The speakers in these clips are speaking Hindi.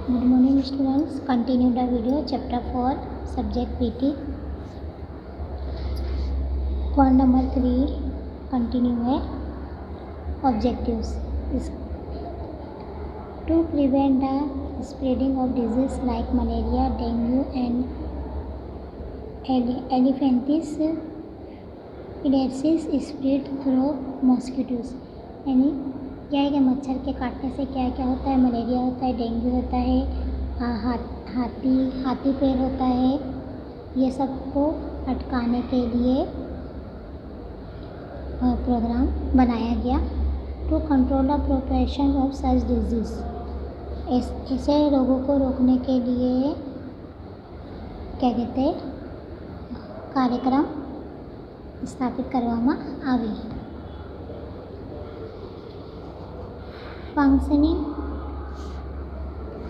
Good morning students, continue the video chapter 4 subject PT point number 3 continue है objectives is to prevent the spreading of disease like malaria, dengue and elephantiasis spread through mosquitoes यानी क्या है कि मच्छर के काटने से क्या क्या होता है, मलेरिया होता है, डेंगू होता है, हाथी पैर होता है। ये सब को अटकाने के लिए प्रोग्राम बनाया गया to control the propagation of such disease. ऐसे रोगों को रोकने के लिए क्या कहते हैं कार्यक्रम स्थापित કરવામાં આવી। फंक्शनिंग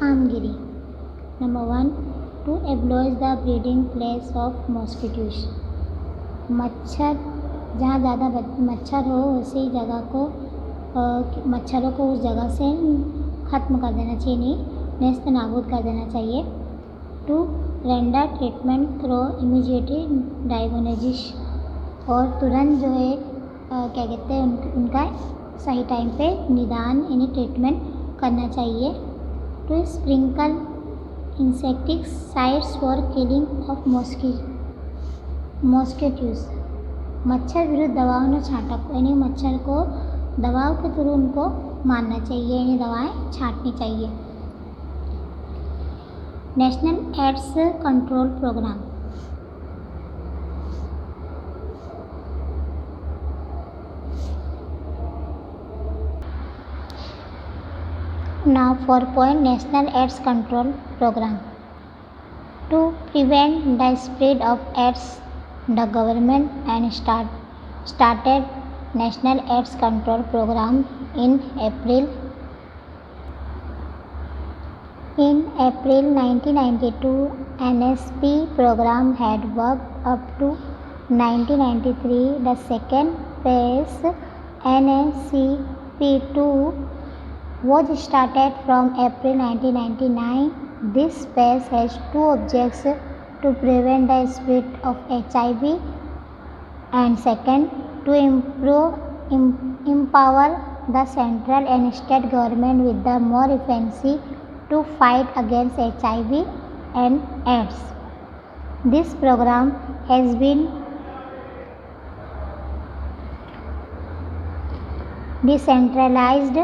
कामगिरी number 1 to abolish the breeding place of mosquitoes. मच्छर जहाँ ज़्यादा मच्छर हो उसी जगह को मच्छरों को उस जगह से ख़त्म कर देना चाहिए, नहीं नेस्त नाबूद कर देना चाहिए। To render treatment through immediate diagnosis और तुरंत जो है क्या कहते हैं उनका सही टाइम पे निदान यानी ट्रीटमेंट करना चाहिए। To sprinkle insecticides for killing of mosquitoes. मच्छर विरुद्ध दवाओं ने छांटक यानी मच्छर को दवाओं के थ्रू उनको मारना चाहिए यानी दवाएं छांटनी चाहिए। National AIDS control programme Now for point National AIDS Control Program. To prevent the spread of AIDS, the government and started National AIDS Control Program in April 1992. NSP program had worked up to 1993. The second phase NSCP2 was started from April 1999. This phase has two objectives: to prevent the spread of HIV and second, to empower the central and state government with the more efficiency to fight against HIV and AIDS. This program has been decentralized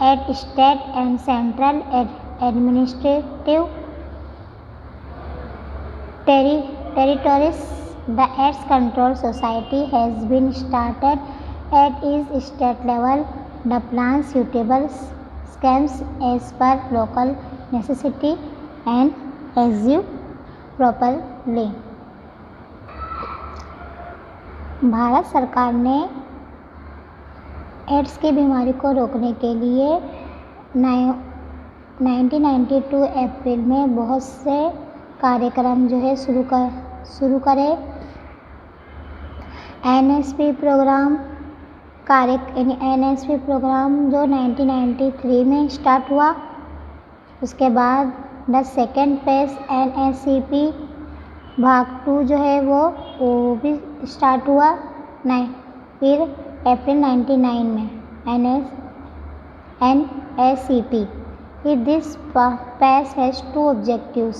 at state and central administrative territories. The AIDS Control Society has been started at each state level. The plan suitable schemes as per local necessity and execute properly. Bharat सरकार ने एड्स की बीमारी को रोकने के लिए 1992 अप्रैल में बहुत से कार्यक्रम जो है शुरू करे। एनएसपी प्रोग्राम एनएसपी प्रोग्राम जो 1993 में स्टार्ट हुआ। उसके बाद द सेकेंड फेज एनएससीपी भाग 2 जो है वो भी स्टार्ट हुआ फिर अप्रैल 1999 में NSCP. This phase has two objectives.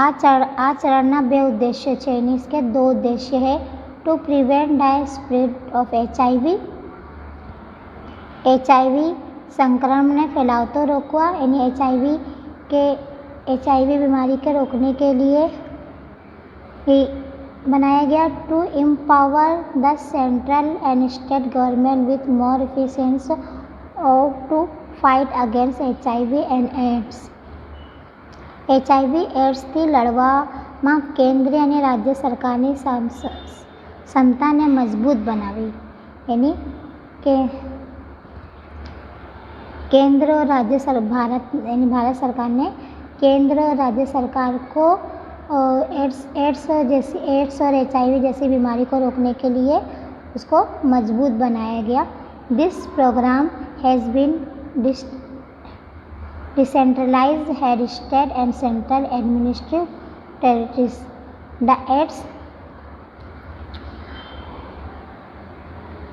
આચરણના બે ઉદ્દેશ્ય છે એની इसके दो उद्देश्य है। To prevent the spread of HIV संक्रमण फैलाव तो रोकवा यानी HIV बीमारी के रोकने के लिए बनाया गया। To empower the central and state government with more efficiency और to fight against HIV and AIDS. HIV એડ્સથી લડવામાં કેન્દ્રીય અને રાજ્ય સરકારની ક્ષમતાને મજબૂત બનાવી यानी કે केंद्र और राज्य भारत सरकार ने केंद्र और राज्य सरकार को एड्स और HIV जैसी बीमारी को रोकने के लिए उसको मजबूत बनाया गया। This program has been decentralized, had state and central administrative territories. The AIDS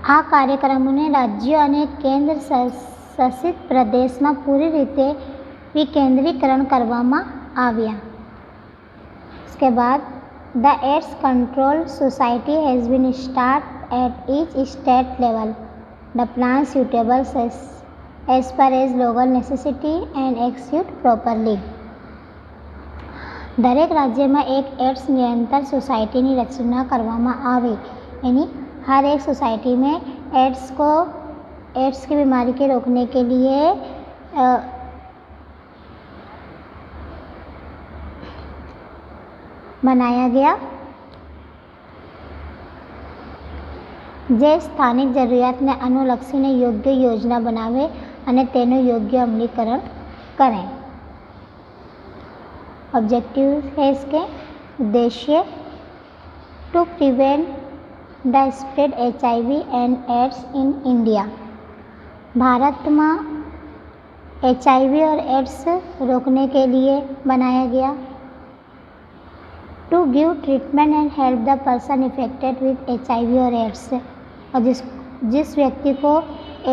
આ કાર્યક્રમોને રાજ્યો અને કેન્દ્ર શાસિત પ્રદેશમાં પૂરી રીતે વિકેન્દ્રીકરણ કરવામાં આવ્યા. उसके बाद the AIDS control society has been started at each state level. The plan suitable as per as local necessity and execute properly. દરેક રાજ્યમાં એક એડ્સ નિયંત્રણ સોસાયટીની રચના કરવામાં આવી. यानी हर एक सोसाइटी में एड्स की बीमारी के रोकने के लिए बनाया गया, જે સ્થાનિક જરૂરિયાતને અનુલક્ષીને યોગ્ય યોજના બનાવે અને તેનું યોગ્ય અમલીકરણ કરે. ऑब्जेक्टिव है इसके उद्देश्य to prevent the spread HIV and AIDS in India. भारत में HIV और एड्स रोकने के लिए बनाया गया. To give treatment and help the person affected with HIV और एड्स. और जिस व्यक्ति को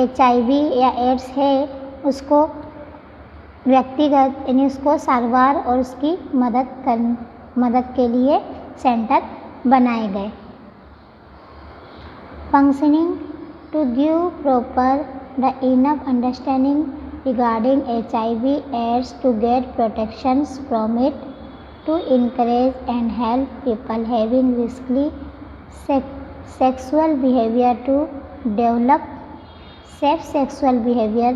HIV या एड्स है उसको व्यक्तिगत यानी उसको सारवार और उसकी मदद के लिए सेंटर बनाए गए. Functioning to give proper the enough understanding regarding HIV AIDS to get protections from it, to encourage and help people having risky sexual behavior to develop safe sexual behavior,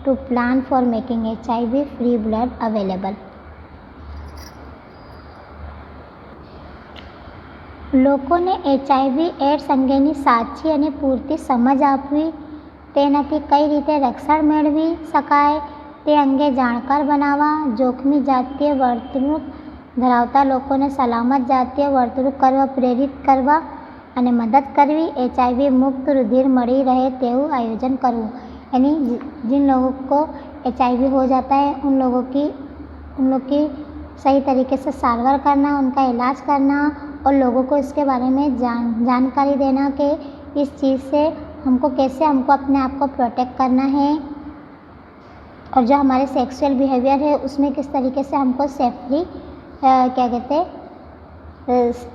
to plan for making HIV free blood available. લોકોને HIV એડ્સ અંગેની સાચી અને પૂરતી સમજ આપવી, તેનાથી કઈ રીતે રક્ષણ મેળવી શકાય તે અંગે જાણકાર બનાવવા, જોખમી જાતીય વર્તણૂક ધરાવતા લોકોને સલામત જાતીય વર્તણૂક કરવા પ્રેરિત કરવા અને મદદ કરવી, HIV મુક્ત રુધિર મળી રહે તેવું આયોજન કરવું. यानी जिन लोगों को HIV हो जाता है उन लोग की सही तरीके से सारवार करना, उनका इलाज करना और लोगों को इसके बारे में जानकारी देना कि इस चीज़ से हमको अपने आप को प्रोटेक्ट करना है और जो हमारे सेक्सुअल बिहेवियर है उसमें किस तरीके से हमको सेफली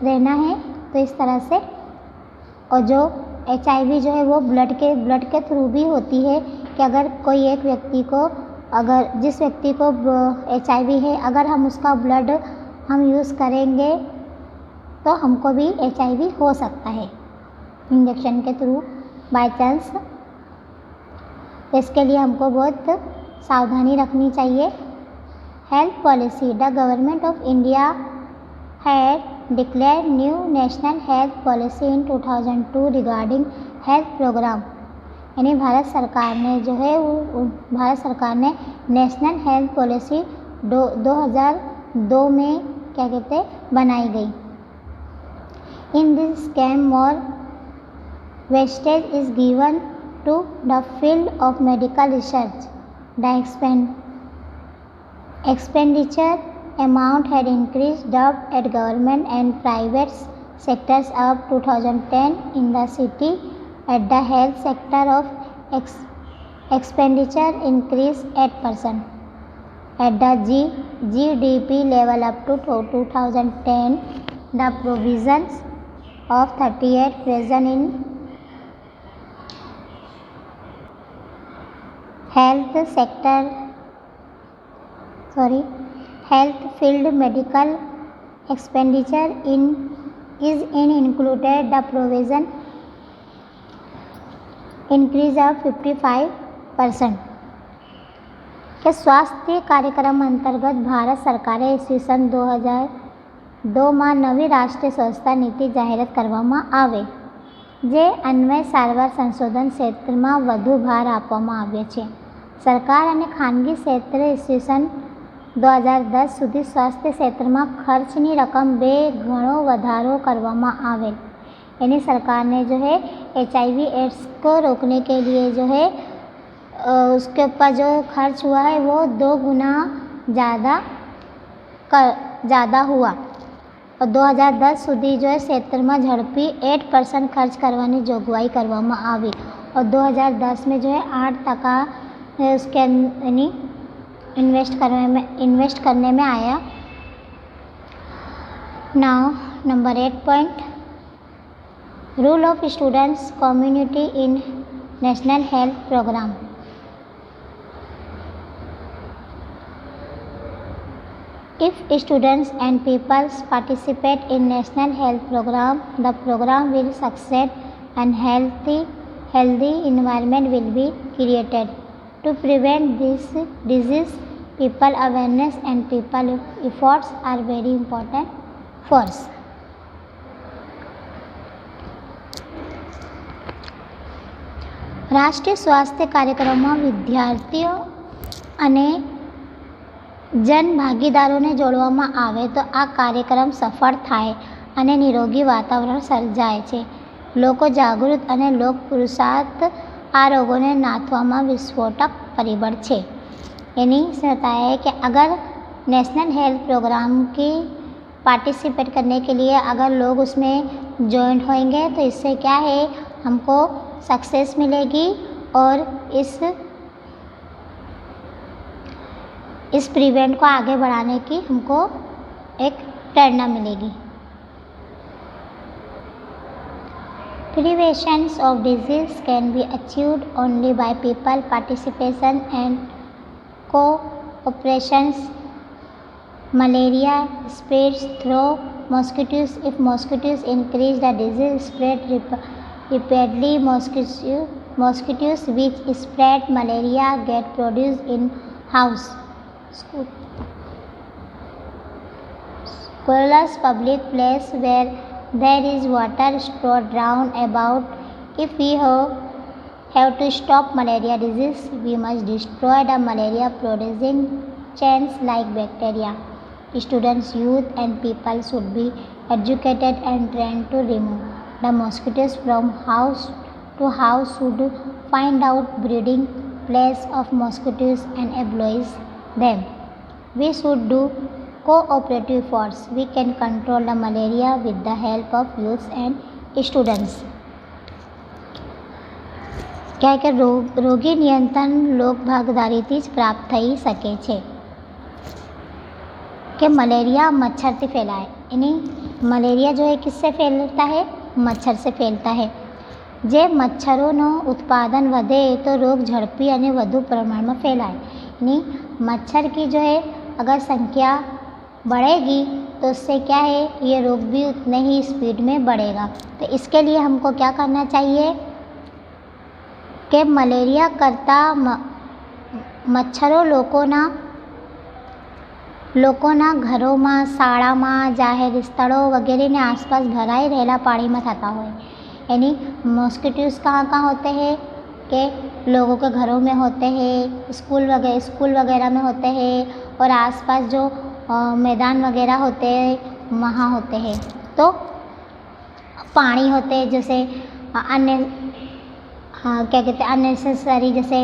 रहना है. तो इस तरह से और जो HIV जो है वो ब्लड के थ्रू भी होती है कि अगर कोई एक व्यक्ति को जिस व्यक्ति को HIV है अगर हम उसका ब्लड हम यूज़ करेंगे तो हमको भी HIV हो सकता है इंजेक्शन के थ्रू बाय चांस. इसके लिए हमको बहुत सावधानी रखनी चाहिए. Health policy. The government of India had declared new national health policy in 2002 regarding health program. यानी भारत सरकार ने नेशनल हेल्थ पॉलिसी 2002 में बनाई गई. In this scheme more wastage is given to the field of medical research. The expenditure amount had increased up at government and private sectors up 2010 in the city. At the health sector of expenditure increased 8%. At the GDP level up to 2010, the provisions of 38 present in health field medical expenditure is included the provision increase of 55%. के स्वास्थ्य कार्यक्रम अंतर्गत भारत सरकारे ईस्वीसन 2002 में नवी राष्ट्रीय स्वास्थ्य नीति जाહેરાત કરવામાં આવે જે અન્વય સારવાર સંશોધન ક્ષેત્રમાં વધુ ભાર આપવામાં આવ્યો છે. સરકાર અને ખાનગી ક્ષેત્રે ઈસ્વીસન 2010 સુધી સ્વાસ્થ્ય ક્ષેત્રમાં ખર્ચની રકમ 2 ગણો વધારો કરવામાં આવેલ. यानी सरकार ने जो है HIV एड्स को रोकने के लिए जो है उसके ऊपर जो खर्च हुआ है वो 2 गुना ज़्यादा हुआ और 2010 સુધી जो है ક્ષેત્રમાં ઝડપી 8% ખર્ચ કરવાની જોગવાઈ કરવામાં આવી और 2010 में जो है 8% उसके यानी इन्वेस्ट करने में आया। Now number 8 point, role of students community in national health programme. If students and peoples participate in national health program, the program will succeed and healthy environment will be created. To prevent this disease, people awareness and people efforts are very important for us. રાષ્ટ્રીય સ્વાસ્થ્ય કાર્યક્રમમાં વિદ્યાર્થીઓ અને જન ભાગીદારોને જોડવામાં આવે તો આ કાર્યક્રમ સફળ થાય અને નિરોગી વાતાવરણ સર્જાય છે. લોકો જાગૃત અને લોક પુરુષાર્થ આ રોગોને નાથવામાં વિસ્ફોટક પરિબળ છે. यानी इसमें बताया है कि अगर नेशनल हेल्थ प्रोग्राम की पार्टिसिपेट करने के लिए अगर लोग उसमें जॉइंट होंगे तो इससे क्या है हमको सक्सेस मिलेगी और इस प्रिवेंट को आगे बढ़ाने की हमको एक प्रेरणा मिलेगी. Prevention of disease can be achieved only by people participation and cooperation. Malaria spreads through mosquitoes. If mosquitoes increase, the disease spread rapidly. Mosquitoes which spread malaria get produced in house, schools, public place where there is water stored round about. If we have to stop malaria disease, we must destroy the malaria producing chains like bacteria. Students, youth and people should be educated and trained to remove the mosquitoes from house to house, should find out breeding place of mosquitoes and abolish them. We should do cooperative efforts. We can control the malaria with the help of youth and students. क्या है कि रोगी नियंत्रण लोक भागीदारीથી જ પ્રાપ્ત થઈ શકે છે कि मलेरिया मच्छर से फैलाए. यानी मलेरिया जो है किससे फैलता है? मच्छर से फैलता है. જે મચ્છરોનું ઉત્પાદન વધે તો રોગ ઝડપી અને વધુ પ્રમાણમાં ફેલાય. यानी मच्छर की जो है अगर संख्या बढ़ेगी तो उससे क्या है ये रोग भी उतने ही स्पीड में बढ़ेगा. तो इसके लिए हमको क्या करना चाहिए कि मलेरिया करता मच्छरों લોકોના ઘરોમાં, શાળામાં, જાહેર સ્થળો વગેરેની આસપાસ ભરાઈ રહેલા પાણીમાં થતા હોય. यानी मॉस्किटोज़ कहाँ कहाँ होते हैं कि लोगों के घरों में होते हैं, स्कूल वगैरह में होते हैं और आसपास जो मैदान वगैरह होते हैं वहाँ होते हैं. तो पानी होते हैं जैसे अन्य क्या कहते हैं अननेसेसरी जैसे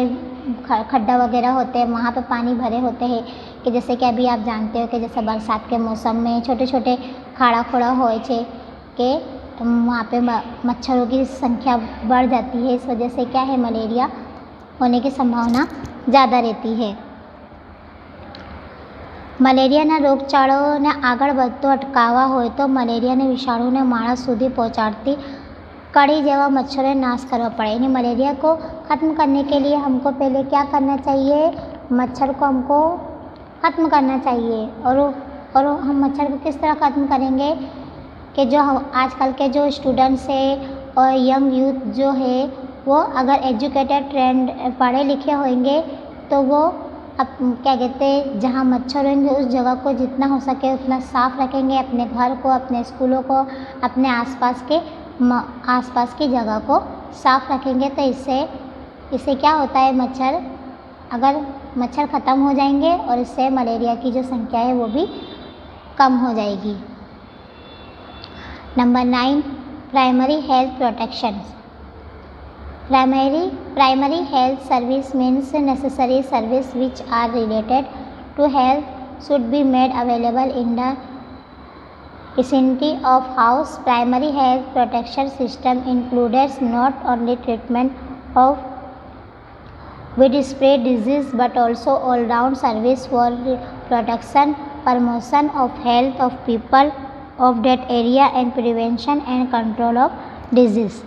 खड्डा वगैरह होते हैं वहाँ पे पानी भरे होते हैं कि जैसे कि अभी आप जानते हो कि जैसे बरसात के मौसम में छोटे छोटे खाड़ा खोड़ा होए छे कि वहाँ पे मच्छरों की संख्या बढ़ जाती है. इस वजह से क्या है मलेरिया होने की संभावना ज़्यादा रहती है. મલેરિયાના રોગચાળોને આગળ વધતો અટકાવવા હોય તો મલેરિયાના વિષાણુને માણસ સુધી પહોંચાડતી कड़ी જેવા मच्छरों नाश करना पड़े. यानी मलेरिया को ख़त्म करने के लिए हमको पहले क्या करना चाहिए? मच्छर को हमको ख़त्म करना चाहिए. और हम मच्छर को किस तरह ख़त्म करेंगे कि जो आजकल के जो स्टूडेंट्स है और यंग यूथ जो है वो अगर एजुकेटेड ट्रेंड पढ़े लिखे होंगे तो वो अब क्या कहते हैं जहाँ मच्छर होंगे उस जगह को जितना हो सके उतना साफ़ रखेंगे. अपने घर को, अपने स्कूलों को, अपने आसपास की जगह को साफ़ रखेंगे. तो इससे क्या होता है मच्छर ख़त्म हो जाएंगे और इससे मलेरिया की जो संख्या है वो भी कम हो जाएगी. Number 9, Primary health protection. Primary health service means necessary service which are related to health should be made available in the vicinity of house. Primary health protection system includes not only treatment of widespread disease but also all-round service for protection, promotion of health of people of that area and prevention and control of disease.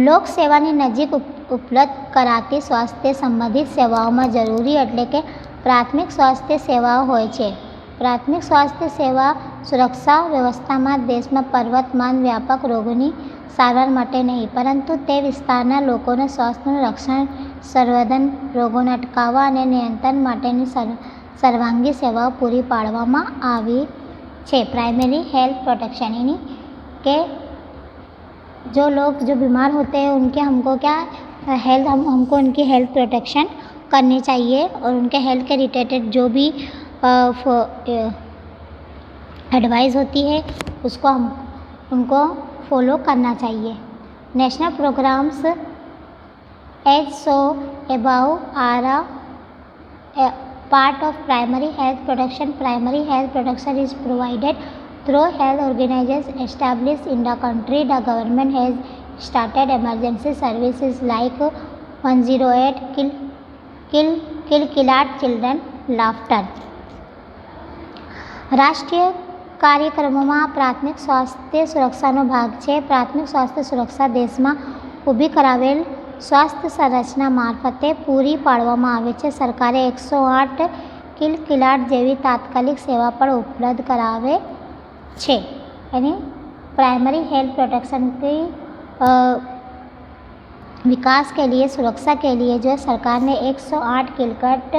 લોક સેવાની નજીક ઉપલબ્ધ કરાતી સ્વાસ્થ્ય સંબંધિત સેવાઓમાં જરૂરી એટલે કે પ્રાથમિક સ્વાસ્થ્ય સેવાઓ હોય છે. પ્રાથમિક સ્વાસ્થ્ય સેવા સુરક્ષા વ્યવસ્થામાં દેશમાં પર્વતમાન વ્યાપક રોગોની સારવાર માટે નહીં પરંતુ તે વિસ્તારના લોકોના સ્વાસ્થ્યનું રક્ષણ, સંવર્ધન, રોગોને અટકાવવા અને નિયંત્રણ માટેની સર્વાંગી સેવાઓ પૂરી પાડવામાં આવી છે. प्राइमरी हेल्थ प्रोटेक्शन यानी कि जो लोग जो बीमार होते हैं उनके हमको क्या हमको उनकी हेल्थ प्रोटेक्शन करनी चाहिए और उनके हेल्थ के रिलेटेड जो भी एडवाइस होती है उसको हम उनको फॉलो करना चाहिए. National programmes as so about are a part of primary health protection. Primary health protection is provided through health organizations established in the country. The government has started emergency services like 108, Kill Children Laughter. રાષ્ટ્રીય કાર્યક્રમોમાં પ્રાથમિક સ્વાસ્થ્ય સુરક્ષાનો ભાગ છે. પ્રાથમિક સ્વાસ્થ્ય સુરક્ષા દેશમાં ઊભી કરાવેલ સ્વાસ્થ્ય સંરચના મારફતે પૂરી પાડવામાં આવે છે. સરકારે 108 કિલકિલાટ જેવી તાત્કાલિક સેવા પણ ઉપલબ્ધ કરાવે છે. यानी प्राइमरी हेल्थ प्रोटेक्शन की विकास के लिए, सुरक्षा के लिए जो सरकार ने 108 किलकट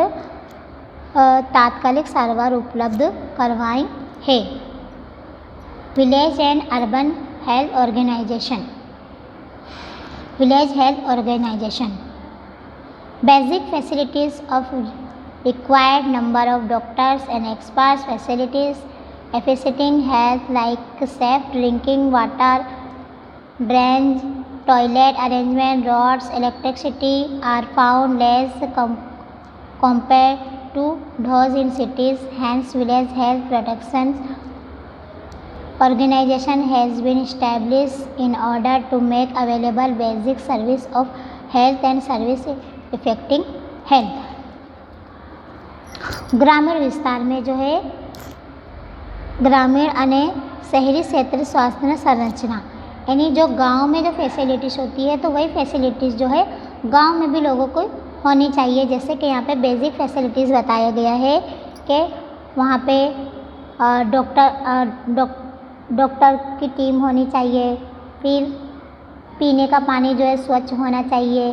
तात्कालिक सारवार उपलब्ध करवाई है. Village and urban health organisation. Village Health Organization. Basic facilities of required number of doctors and experts, facilities efficienting health like safe drinking water, drainage, toilet arrangement, roads, electricity are found less compared to those in cities. Hence, village health protection organization has been established in order to make available basic service of health and service affecting health. ग्रामीण विस्तार में जो है ग्रामीण અને शहरी क्षेत्र स्वास्थ्य संरचना यानी जो गांव में जो फैसिलिटीज़ होती है तो वही फैसिलिटीज़ जो है गांव में भी लोगों को होनी चाहिए. जैसे कि यहाँ पे बेसिक फैसिलिटीज़ बताया गया है कि वहाँ पे डॉक्टर की टीम होनी चाहिए. फिर पीने का पानी जो है स्वच्छ होना चाहिए,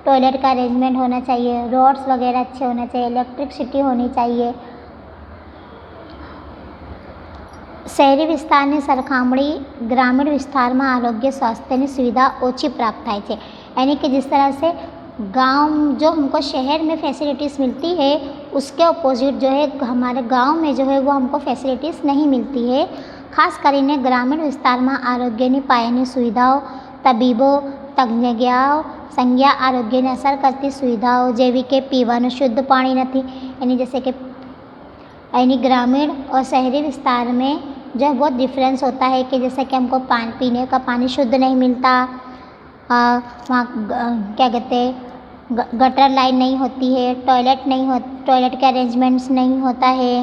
टॉयलेट का अरेंजमेंट होना चाहिए, रोड्स वगैरह अच्छे होना चाहिए, इलेक्ट्रिसिटी होनी चाहिए. શહેરી વિસ્તારની સરખામણી ગ્રામીણ વિસ્તારમાં આરોગ્ય સ્વાસ્થ્યની સુવિધા ઓછી પ્રાપ્ત થાય છે. यानी कि जिस तरह से गांव जो हमको शहर में फैसिलिटीज़ मिलती है उसके अपोजिट जो है हमारे गांव में जो है वो हमको फैसिलिटीज़ नहीं मिलती है. ખાસ કરીને ગ્રામીણ વિસ્તારમાં આરોગ્યની પાયાની સુવિધાઓ, તબીબો, તજ્ઞાઓ, સંજ્ઞા આરોગ્યને અસર કરતી સુવિધાઓ જેવી કે પીવાનું શુદ્ધ પાણી નથી. यानी जैसे कि यानी ग्रामीण और शहरी विस्तार में जो है बहुत डिफरेंस होता है कि जैसे कि हमको पीने का पानी शुद्ध नहीं मिलता, वहाँ क्या कहते हैं गटर लाइन नहीं होती है, टॉयलेट के अरेंजमेंट्स नहीं होता है,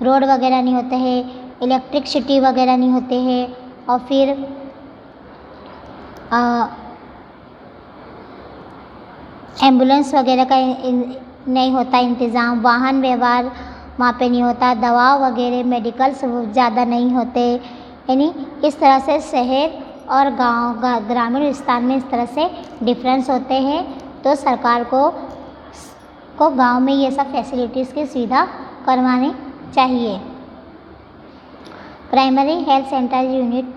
रोड वगैरह नहीं होते हैं, इलेक्ट्रिसिटी वगैरह नहीं होते हैं और फिर एम्बुलेंस वगैरह का नहीं होता इंतज़ाम, वाहन व्यवहार वहाँ पे नहीं होता, दवा वगैरह मेडिकल्स ज़्यादा नहीं होते. यानी इस तरह से शहर और ग्रामीण विस्तार में इस तरह से डिफरेंस होते हैं. तो सरकार को गांव में ये सब फैसिलिटीज़ की सुविधा करवानी चाहिए. Primary health centre unit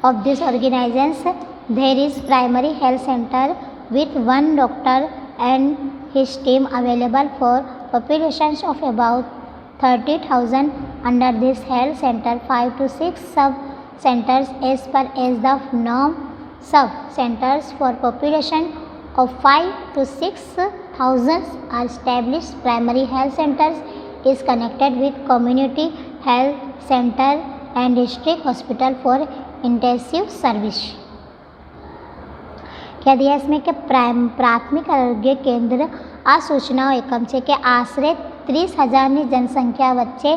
of this organizations. There is primary health center with one doctor and his team available for populations of about 30,000. Under this health center 5 to 6 centers as per as the norm sub centers for population of 5 to 6,000 are established. Primary health centers is connected with community health center and district hospital for intensive service. क्या दिया इसमें कि प्राथमिक આરોગ્ય કેન્દ્ર આ સૂચનાઓ એકમ છે કે આશરે 30,000ની જનસંખ્યા વચ્ચે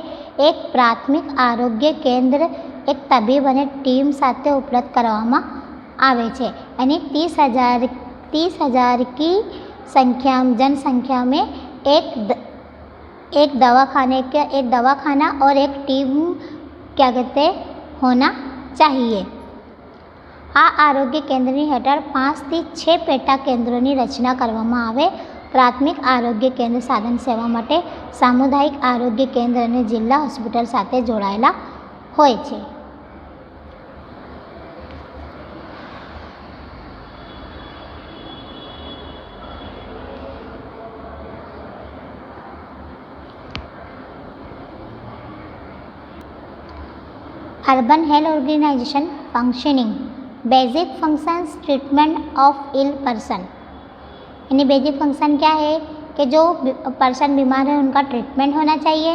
એક પ્રાથમિક આરોગ્ય કેન્દ્ર એક તબીબ અને ટીમ સાથે ઉપલબ્ધ કરવામાં આવે છે અને 30,000 की जनसंख्या में एक दवाखाना और एक टीम क्या कहते होना चाहिए. આ આરોગ્ય કેન્દ્રની હેઠળ 5 થી 6 પેટા કેન્દ્રોની રચના કરવામાં આવે. પ્રાથમિક આરોગ્ય કેન્દ્ર સાધન સેવા માટે સામુદાયિક આરોગ્ય કેન્દ્ર અને જિલ્લા હોસ્પિટલ સાથે જોડાયેલા હોય છે. Urban Health Organization functioning. Basic functions treatment of ill person. यानी बेसिक फंक्शन क्या है कि जो पर्सन बीमार है उनका ट्रीटमेंट होना चाहिए.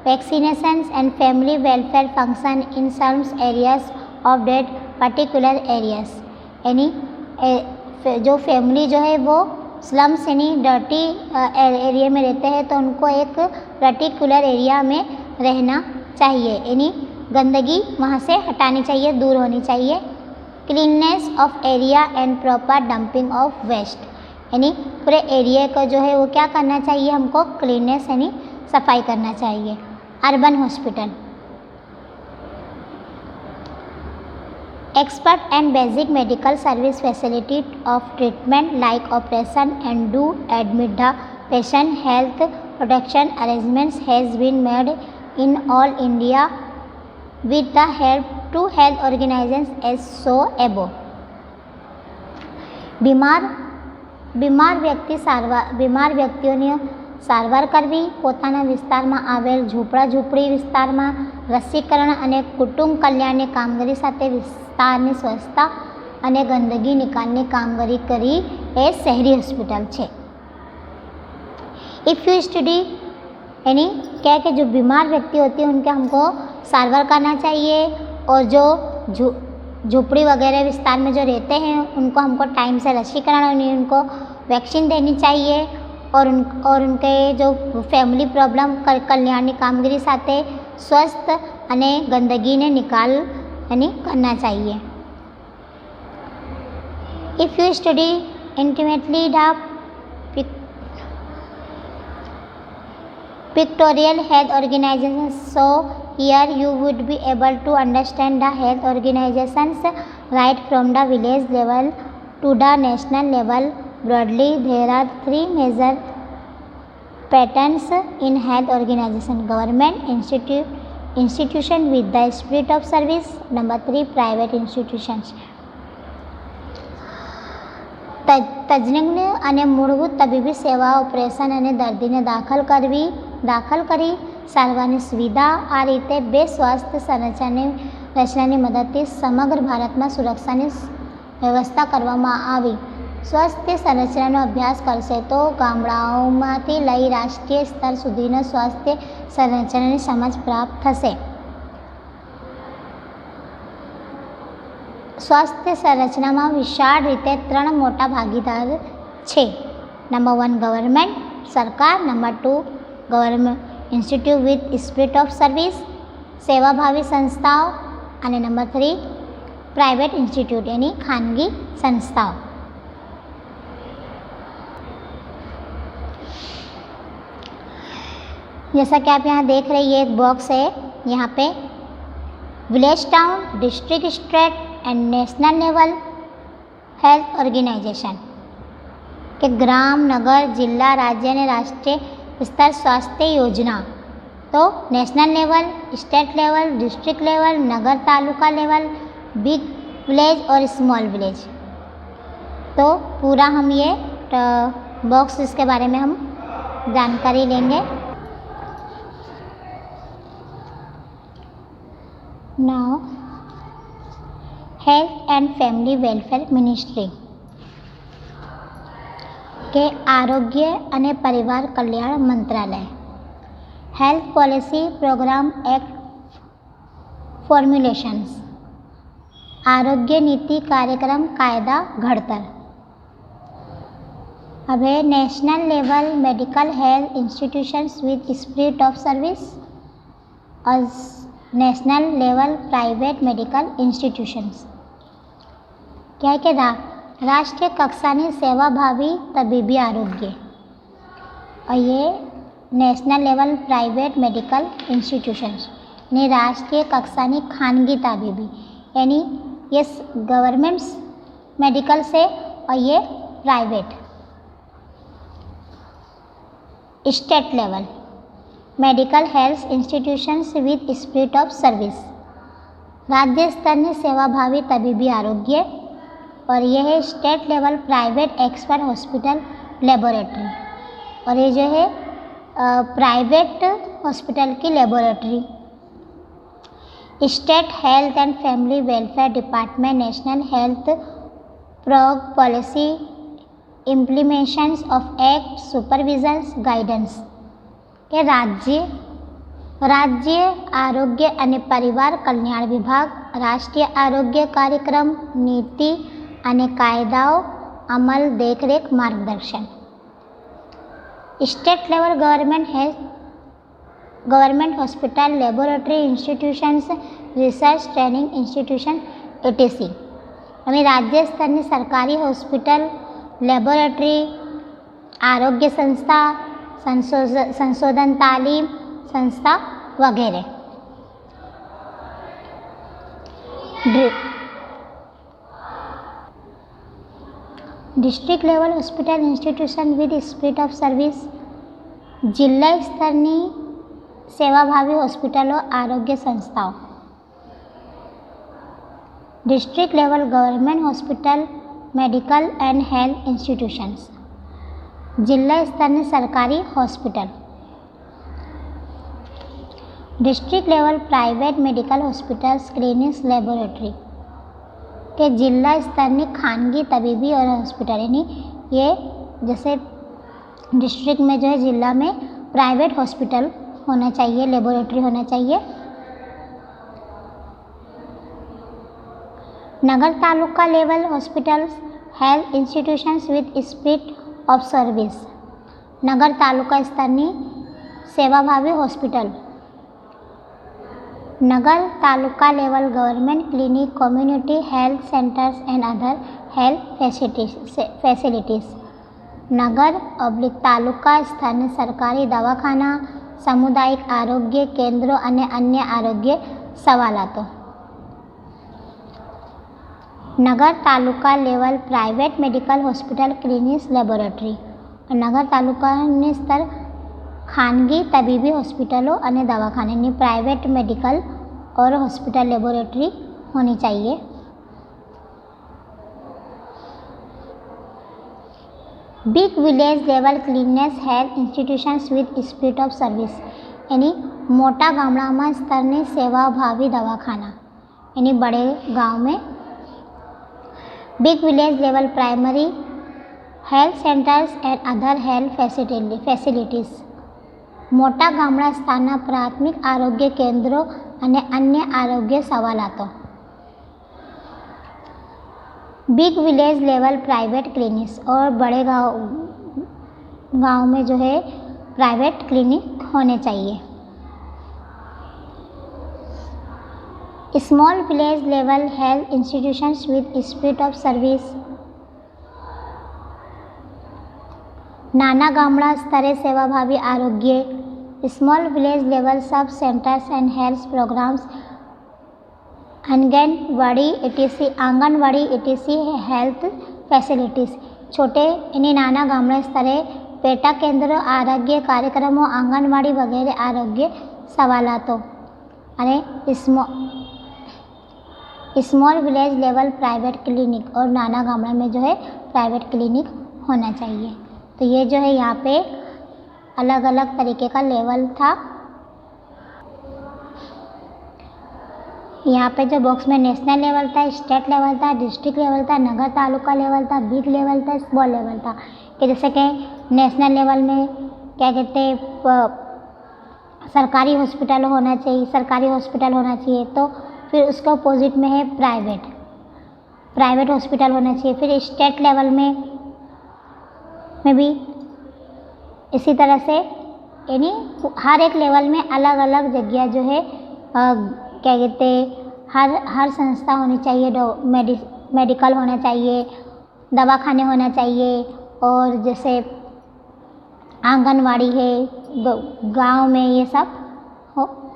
Vaccinations and family welfare function in slums areas of that particular areas. यानी जो फैमिली जो है वो स्लम्स यानी डर्टी एरिया में रहते हैं तो उनको एक पर्टिकुलर एरिया में रहना चाहिए. यानी गंदगी वहाँ से हटानी चाहिए, दूर होनी चाहिए. Cleanness of area and proper dumping of waste. यानी पूरे एरिया को जो है वो क्या करना चाहिए, हमको क्लीननेस यानी सफाई करना चाहिए. Urban hospital. Expert and basic medical service facility of treatment like operation and do admit the patient. Health protection arrangements has been made in all India with the help to health organizations as so above. બીમાર વ્યક્તિઓની સારવાર કરવી. પોતાના વિસ્તારમાં આવેલ ઝૂંપડી વિસ્તારમાં રસીકરણ અને કુટુંબ કલ્યાણની કામગીરી સાથે વિસ્તારની સ્વચ્છતા અને ગંદકી નિકાલની કામગીરી કરી એ શહેરી હોસ્પિટલ છે. इफ़ यू स्टडी यानी क्या है कि जो बीमार व्यक्ति होती है उनके हमको सारवार करना चाहिए और जो झुपड़ी वगैरह विस्तार में जो रहते हैं उनको हमको टाइम से रसीकरण यानी उनको वैक्सीन देनी चाहिए और उनके जो फैमिली प्रॉब्लम कल्याणની કામગીરી સાથે સ્વસ્થ અને ગંદકીને નિકાલ यानी करना चाहिए. If you study intimately the pictorial health organizations, so here you would be able to understand the health organizations right from the village level to the national level. Broadly, there are 3 major patterns in health organization: government institution with the spirit of service. Number 3, private institutions. તજજ્ઞ અને મૂળભૂત તબીબી સેવા ઓપરેશન અને દર્દીને દાખલ કરી સારવારની સુવિધા. આ રીતે બે સ્વાસ્થ્ય રચનાની મદદથી સમગ્ર ભારતમાં સુરક્ષાની વ્યવસ્થા કરવામાં આવી. સ્વાસ્થ્ય સંરચનાનો અભ્યાસ કરશે તો ગામડાઓમાંથી લઈ રાષ્ટ્રીય સ્તર સુધીનો સ્વાસ્થ્ય સંરચનાની સમજ પ્રાપ્ત થશે. સ્વાસ્થ્ય સંરચનામાં વિશાળ રીતે 3 મોટા ભાગીદાર છે. નંબર 1 ગવર્મેન્ટ સરકાર. Number 2 government institute with spirit of service સેવાભાવી સંસ્થાઓ. અને નંબર 3 प्राइवेट इंस्टीट्यूट यानी खानगी संस्थाओं. जैसा कि आप यहाँ देख रहे हैं ये एक बॉक्स है. यहाँ पे village town, district, state and national level health organisation के ग्राम, नगर, जिला, राज्य ने राष्ट्रीय स्तर स्वास्थ्य योजना. तो national level, state level, district level, नगर तालुका लेवल, बिग विलेज और स्मॉल विलेज. तो पूरा हम ये बॉक्स इसके बारे में हम जानकारी लेंगे. Now health and family welfare ministry के आरोग्य અને પરિવાર કલ્યાણ મંત્રાલય health policy programme act formulations आरोग्य नीति कार्यक्रम कायदा घडतर अब है national level medical health institutions with spirit of service और national level private medical institutions क्या है कि राष्ट्रीय कक्षाની सेवाभावी तबीबी आरोग्य और ये national level private medical institutions ने राष्ट्रीय कक्षाની खानगी तबीबी यानी ये गवर्नमेंट्स मेडिकल से और ये private state level medical health institutions with spirit of service राज्य स्तરની सेवाभावी तबीबी आरोग्य और ये है state level private expert hospital laboratory और ये जो है प्राइवेट हॉस्पिटल की laboratory state health and family welfare department national health prog policy implementations of act supervisions guidance के राज्य आरोग्य અને પરિવાર કલ્યાણ વિભાગ રાષ્ટ્રીય આરોગ્ય કાર્યક્રમ નીતિ અને કાયદાઓ અમલ દેખરેખ માર્ગદર્શન state level government hospital laboratory institutions research training institution etc અને राज्य स्तરની सरकारी हॉस्पिटल लेबोरेटरी आरोग्य संस्था संशोधन तालीम संस्था वगैरह district level hospital institution with spirit of service जिला स्तરની सेवाभावी हॉस्पिटलों आरोग्य संस्थाओं district level government hospital medical and health institutions जिला स्तરની सरकारी hospital district level private medical hospitals clinics laboratory के जिला स्तરની खानगी तबीबी और हॉस्पिटल यानी ये जैसे डिस्ट्रिक्ट में जो है ज़िला में प्राइवेट हॉस्पिटल होना चाहिए लेबोरेटरी होना चाहिए नगर taluka level hospitals health institutions with spirit of service नगर तालुका स्तરની सेवाभावी हॉस्पिटल नगर taluka level government clinic community health centres and other health facilities नगर तालुका स्थानीय सरकारी दवाखाना सामुदायिक आरोग्य केंद्रों અને अन्य आरोग्य सवालातो नगर taluka level private medical hospital clinics laboratory नगर तालुका स्तर खानगी तबीबी हॉस्पिटलों અને दवाखाने प्राइवेट मेडिकल और हॉस्पिटल लेबोरेटरी होनी चाहिए big village level cleanness health institutions with spirit of service यानी मोटा गामडाમાં સ્તરની સેવાભાવી દવાખાના यानी बड़े गांव में big village level primary health centres and other health facilities मोटा गामड़ा स्थानना प्राथमिक आरोग्य केंद्रों અને अन्य आरोग्य सवालातो big village level private clinics और बड़े गांव में जो है प्राइवेट क्लिनिक होने चाहिए small village level health institutions with spirit of service नाना गामड़ा स्तरे सेवाभावी आरोग्य small village level sub centres and health programmes anganwadi etc health facilities छोटे यानी नाना गामड़ा स्तरे पेटा केंद्रों आरोग्य कार्यक्रमों आंगनवाड़ी वगैरह आरोग्य सवालातों अने small village level private clinic और नाना गामड़ा में जो है प्राइवेट क्लिनिक होना चाहिए। तो ये जो है यहाँ पे अलग अलग तरीके का लेवल था। यहाँ पे जो बॉक्स में नेशनल लेवल था, स्टेट लेवल था, डिस्ट्रिक्ट लेवल था, नगर तालुका लेवल था, बिग लेवल था, स्मॉल लेवल था। कि जैसे कि नेशनल लेवल में क्या कहते हैं, सरकारी हॉस्पिटल होना चाहिए, तो फिर उसके अपोजिट में है प्राइवेट हॉस्पिटल होना चाहिए। फिर स्टेट लेवल में भी इसी तरह से, यानी हर एक लेवल में अलग अलग जगह जो है क्या कहते हैं, हर संस्था होनी चाहिए, मेडिकल होना चाहिए, दवाखाने होना चाहिए, और जैसे आंगनवाड़ी है गांव में, ये सब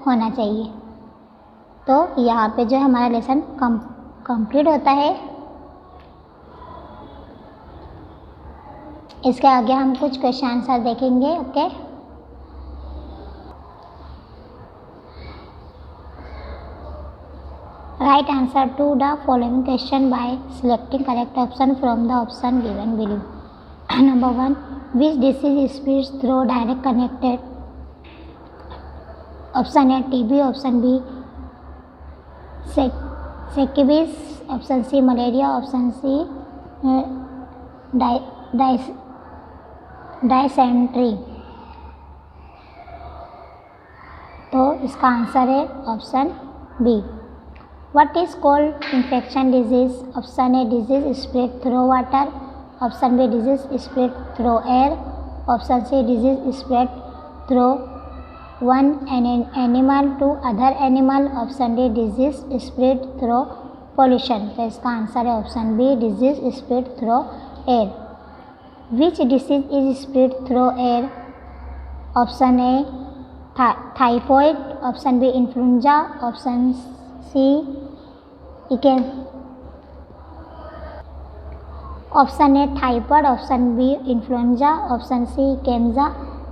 होना चाहिए। तो यहाँ पे जो है हमारा लेसन कंप्लीट होता है। इसके आगे हम कुछ क्वेश्चन आंसर देखेंगे। Okay, write answer to the following question by selecting correct option from the option given below. Number 1, which disease spreads through direct connected? Option A TB, option B scabies, option C malaria, option C dysentery. तो इसका आंसर है option B. What is called infection disease? Option A disease spread through water, option B disease spread through air, option C disease spread through one animal to other animal, option D disease spread through pollution. तो इसका आंसर है option B disease spread through air. Which disease is spread through air? Option A typhoid, option B influenza, option C option A typhoid, option B influenza, option C इकेम्जा,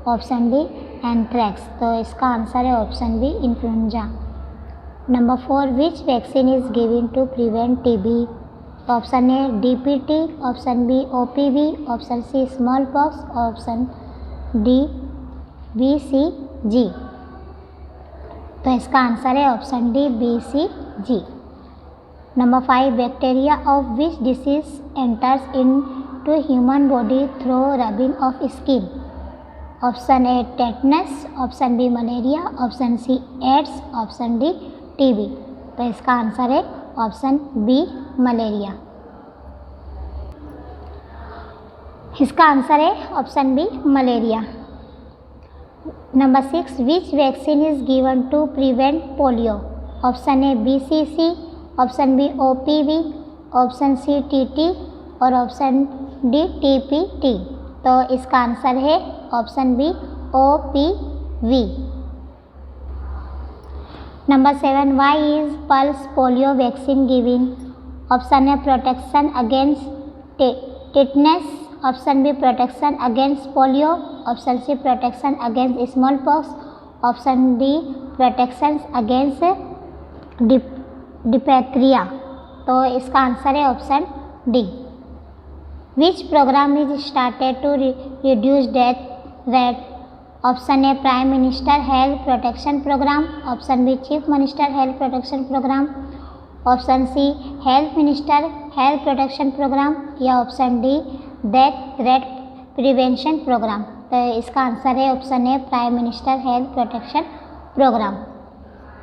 ऑप्शन डी एंथ्रैक्स। तो इसका आंसर है option B influenza. Number 4, which vaccine is given to prevent TB? Option A DPT, option B OPV, option C smallpox, option D BCG. तो इसका आंसर है option D BCG. Number 5, bacteria of which disease enters in to human body through rubbing of skin? Option A tetanus, option B malaria, option C AIDS, option D TB. तो इसका आंसर है ऑप्शन बी मलेरिया। इसका आंसर है option B malaria. Number 6, which vaccine is given to prevent polio? Option A BCC, option B OPV, option C TT और ऑप्शन डी टीपीटी। तो इसका आंसर है option B OPV. Number 7, why is pulse polio vaccine giving? Option A protection against tetanus, option B protection against polio, option C protection against smallpox, option D protection against diphtheria. तो इसका आंसर है option D. Which programme is started to reduce death rate? Option A prime minister health protection programme, option B chief minister health protection programme, option C health minister health protection programme या option D death rate prevention programme. तो इसका आंसर है option A prime minister health protection programme.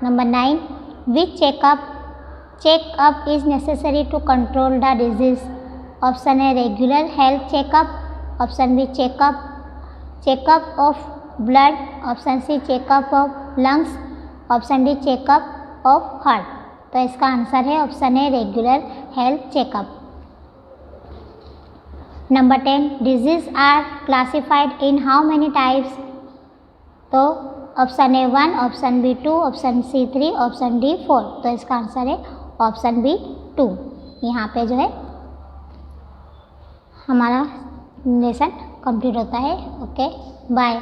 Number 9, which checkup is necessary to control the disease? Option A regular health checkup, option B checkup of blood, option C checkup of lungs, option D checkup of heart. तो इसका आंसर है option A regular health checkup. Number 10, disease are classified in how many types? तो option A 1, option B 2, option C 3, option D 4। तो इसका आंसर है ऑप्शन बी 2। यहाँ पे जो है हमारा लेसन कंप्लीट होता है। Okay, bye.